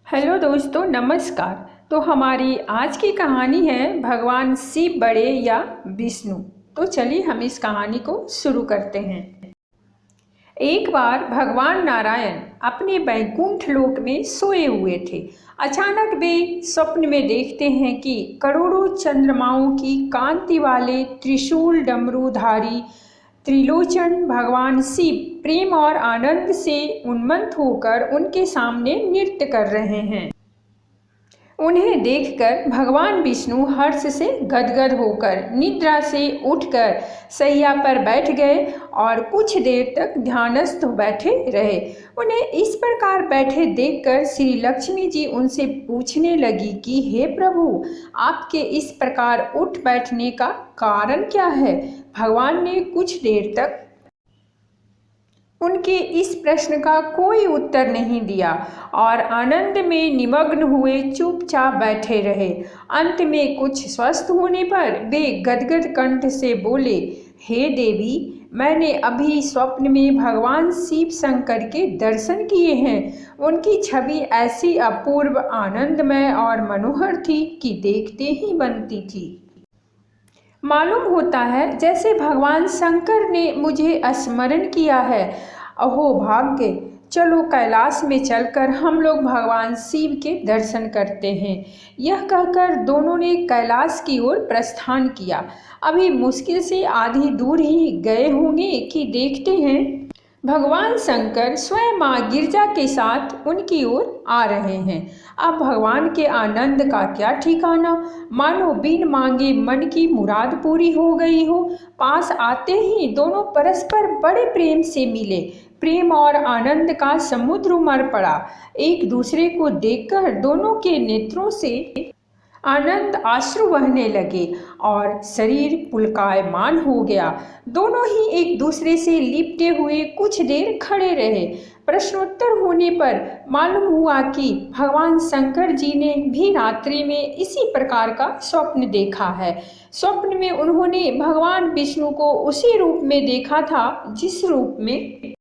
Hello दोस्तों, नमस्कार। तो हमारी आज की कहानी है भगवान शिव बड़े या विष्णु। तो चलिए हम इस कहानी को शुरू करते हैं। एक बार भगवान नारायण अपने बैकुंठ लोक में सोए हुए थे। अचानक वे स्वप्न में देखते हैं कि करोड़ों चंद्रमाओं की कांति वाले त्रिशूल डमरूधारी त्रिलोचन भगवान शिव प्रेम और आनंद से उन्मत्त होकर उनके सामने नृत्य कर रहे हैं। उन्हें देखकर भगवान विष्णु हर्ष से गदगद होकर निद्रा से उठकर शैया पर बैठ गए और कुछ देर तक ध्यानस्थ बैठे रहे। उन्हें इस प्रकार बैठे देखकर श्री लक्ष्मी जी उनसे पूछने लगी कि हे प्रभु, आपके इस प्रकार उठ बैठने का कारण क्या है? भगवान ने कुछ देर तक उनके इस प्रश्न का कोई उत्तर नहीं दिया और आनंद में निमग्न हुए चुपचाप बैठे रहे। अंत में कुछ स्वस्थ होने पर वे गदगद कंठ से बोले, हे देवी, मैंने अभी स्वप्न में भगवान शिव शंकर के दर्शन किए हैं। उनकी छवि ऐसी अपूर्व, आनंदमय और मनोहर थी कि देखते ही बनती थी। मालूम होता है जैसे भगवान शंकर ने मुझे स्मरण किया है। अहो भाग्य, चलो कैलाश में चलकर हम लोग भगवान शिव के दर्शन करते हैं। यह कहकर दोनों ने कैलाश की ओर प्रस्थान किया। अभी मुश्किल से आधी दूर ही गए होंगे कि देखते हैं भगवान शंकर स्वयं माँ गिरजा के साथ उनकी ओर आ रहे हैं। अब भगवान के आनंद का क्या ठिकाना, मानो बिन मांगे मन की मुराद पूरी हो गई हो। पास आते ही दोनों परस्पर बड़े प्रेम से मिले। प्रेम और आनंद का समुद्र उमड़ पड़ा। एक दूसरे को देखकर दोनों के नेत्रों से आनंद आश्रु बहने लगे और शरीर पुलकायमान हो गया। दोनों ही एक दूसरे से लिपटे हुए कुछ देर खड़े रहे। प्रश्नोत्तर होने पर मालूम हुआ कि भगवान शंकर जी ने भी रात्रि में इसी प्रकार का स्वप्न देखा है। स्वप्न में उन्होंने भगवान विष्णु को उसी रूप में देखा था जिस रूप में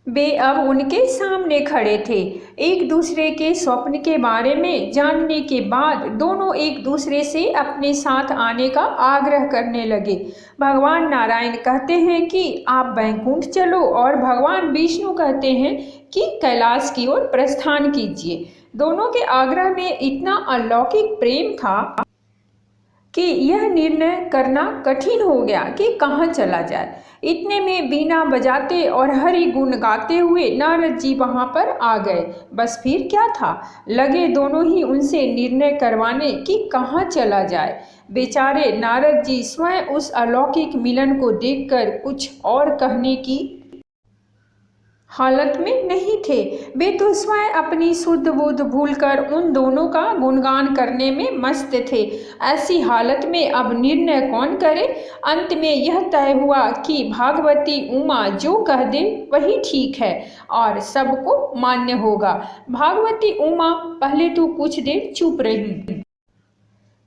वे अब उनके सामने खड़े थे। एक दूसरे के स्वप्न के बारे में जानने के बाद दोनों एक दूसरे से अपने साथ आने का आग्रह करने लगे। भगवान नारायण कहते हैं कि आप बैकुंठ चलो और भगवान विष्णु कहते हैं कि कैलाश की ओर प्रस्थान कीजिए। दोनों के आग्रह में इतना अलौकिक प्रेम था कि यह निर्णय करना कठिन हो गया कि कहाँ चला जाए। इतने में बीना बजाते और हरि गुण गाते हुए नारद जी वहाँ पर आ गए। बस फिर क्या था, लगे दोनों ही उनसे निर्णय करवाने कि कहाँ चला जाए। बेचारे नारद जी स्वयं उस अलौकिक मिलन को देखकर कुछ और कहने की हालत में नहीं थे। वे तो स्वयं अपनी शुद्ध बुद्ध भूलकर उन दोनों का गुणगान करने में मस्त थे। ऐसी हालत में अब निर्णय कौन करे? अंत में यह तय हुआ कि भागवती उमा जो कह दे वही ठीक है और सबको मान्य होगा। भागवती उमा पहले तो कुछ देर चुप रही,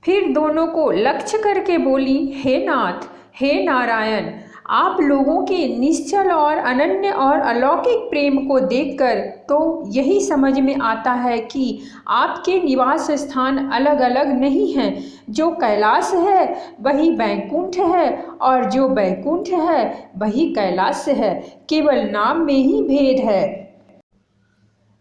फिर दोनों को लक्ष्य करके बोली, हे नाथ, हे नारायण, आप लोगों के निश्चल और अनन्य और अलौकिक प्रेम को देखकर तो यही समझ में आता है कि आपके निवास स्थान अलग अलग नहीं हैं। जो कैलाश है वही बैकुंठ है और जो बैकुंठ है वही कैलाश है। केवल नाम में ही भेद है।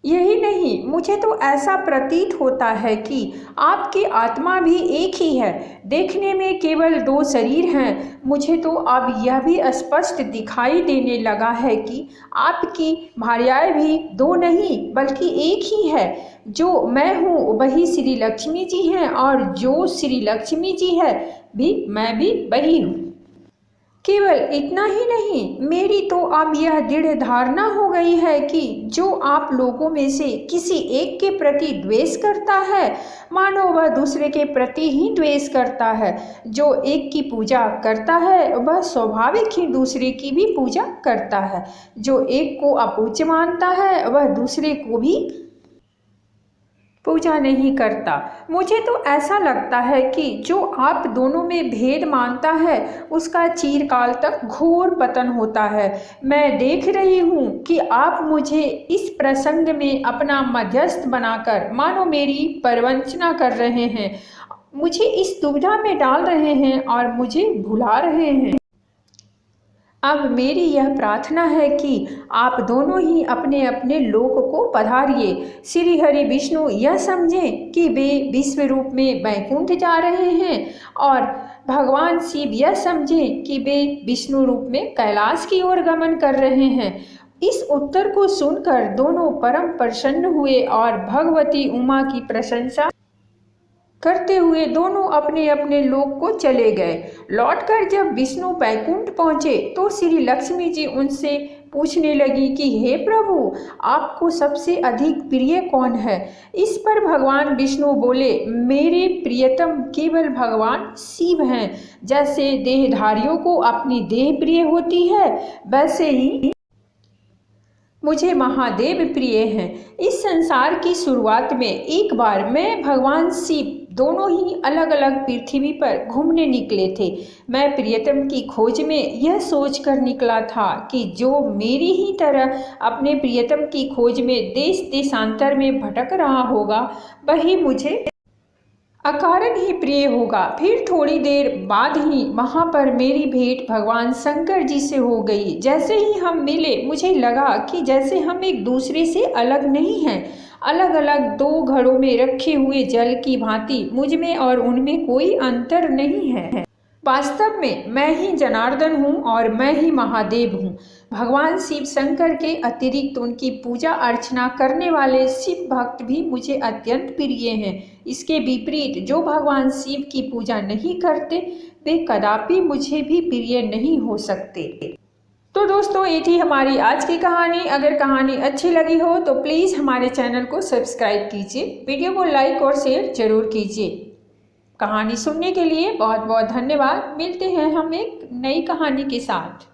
यही नहीं, मुझे तो ऐसा प्रतीत होता है कि आपकी आत्मा भी एक ही है। देखने में केवल दो शरीर हैं। मुझे तो अब यह भी स्पष्ट दिखाई देने लगा है कि आपकी भार्याएं भी दो नहीं बल्कि एक ही है। जो मैं हूँ वही श्री लक्ष्मी जी हैं और जो श्री लक्ष्मी जी है भी मैं भी वही हूँ। केवल इतना ही नहीं, मेरी तो अब यह दृढ़ धारणा हो गई है कि जो आप लोगों में से किसी एक के प्रति द्वेष करता है, मानो वह दूसरे के प्रति ही द्वेष करता है। जो एक की पूजा करता है वह स्वाभाविक ही दूसरे की भी पूजा करता है। जो एक को अपूज्य मानता है वह दूसरे को भी पूजा नहीं करता। मुझे तो ऐसा लगता है कि जो आप दोनों में भेद मानता है उसका चिरकाल तक घोर पतन होता है। मैं देख रही हूँ कि आप मुझे इस प्रसंग में अपना मध्यस्थ बनाकर मानो मेरी प्रवंचना कर रहे हैं, मुझे इस दुविधा में डाल रहे हैं और मुझे भुला रहे हैं। अब मेरी यह प्रार्थना है कि आप दोनों ही अपने अपने लोक को पधारिए। श्री हरि विष्णु यह समझें कि वे विश्व रूप में वैकुंठ जा रहे हैं और भगवान शिव यह समझें कि वे विष्णु रूप में कैलाश की ओर गमन कर रहे हैं। इस उत्तर को सुनकर दोनों परम प्रसन्न हुए और भगवती उमा की प्रशंसा करते हुए दोनों अपने अपने लोक को चले गए। लौटकर जब विष्णु बैकुंठ पहुँचे तो श्री लक्ष्मी जी उनसे पूछने लगी कि हे प्रभु, आपको सबसे अधिक प्रिय कौन है? इस पर भगवान विष्णु बोले, मेरे प्रियतम केवल भगवान शिव हैं। जैसे देहधारियों को अपनी देह प्रिय होती है, वैसे ही मुझे महादेव प्रिय हैं। इस संसार की शुरुआत में एक बार मैं भगवान शिव दोनों ही अलग अलग पृथ्वी पर घूमने निकले थे। मैं प्रियतम की खोज में यह सोचकर निकला था कि जो मेरी ही तरह अपने प्रियतम की खोज में देश देशांतर में भटक रहा होगा, वही मुझे अकारण ही प्रिय होगा। फिर थोड़ी देर बाद ही वहाँ पर मेरी भेंट भगवान शंकर जी से हो गई। जैसे ही हम मिले मुझे लगा कि जैसे हम एक दूसरे से अलग नहीं हैं, अलग अलग दो घड़ों में रखे हुए जल की भांति मुझ में और उनमें कोई अंतर नहीं है। वास्तव में मैं ही जनार्दन हूँ और मैं ही महादेव हूँ। भगवान शिव शंकर के अतिरिक्त उनकी पूजा अर्चना करने वाले शिव भक्त भी मुझे अत्यंत प्रिय हैं। इसके विपरीत जो भगवान शिव की पूजा नहीं करते वे कदापि मुझे भी प्रिय नहीं हो सकते। तो दोस्तों, ये थी हमारी आज की कहानी। अगर कहानी अच्छी लगी हो तो प्लीज़ हमारे चैनल को सब्सक्राइब कीजिए, वीडियो को लाइक और शेयर जरूर कीजिए। कहानी सुनने के लिए बहुत बहुत धन्यवाद। मिलते हैं हम एक नई कहानी के साथ।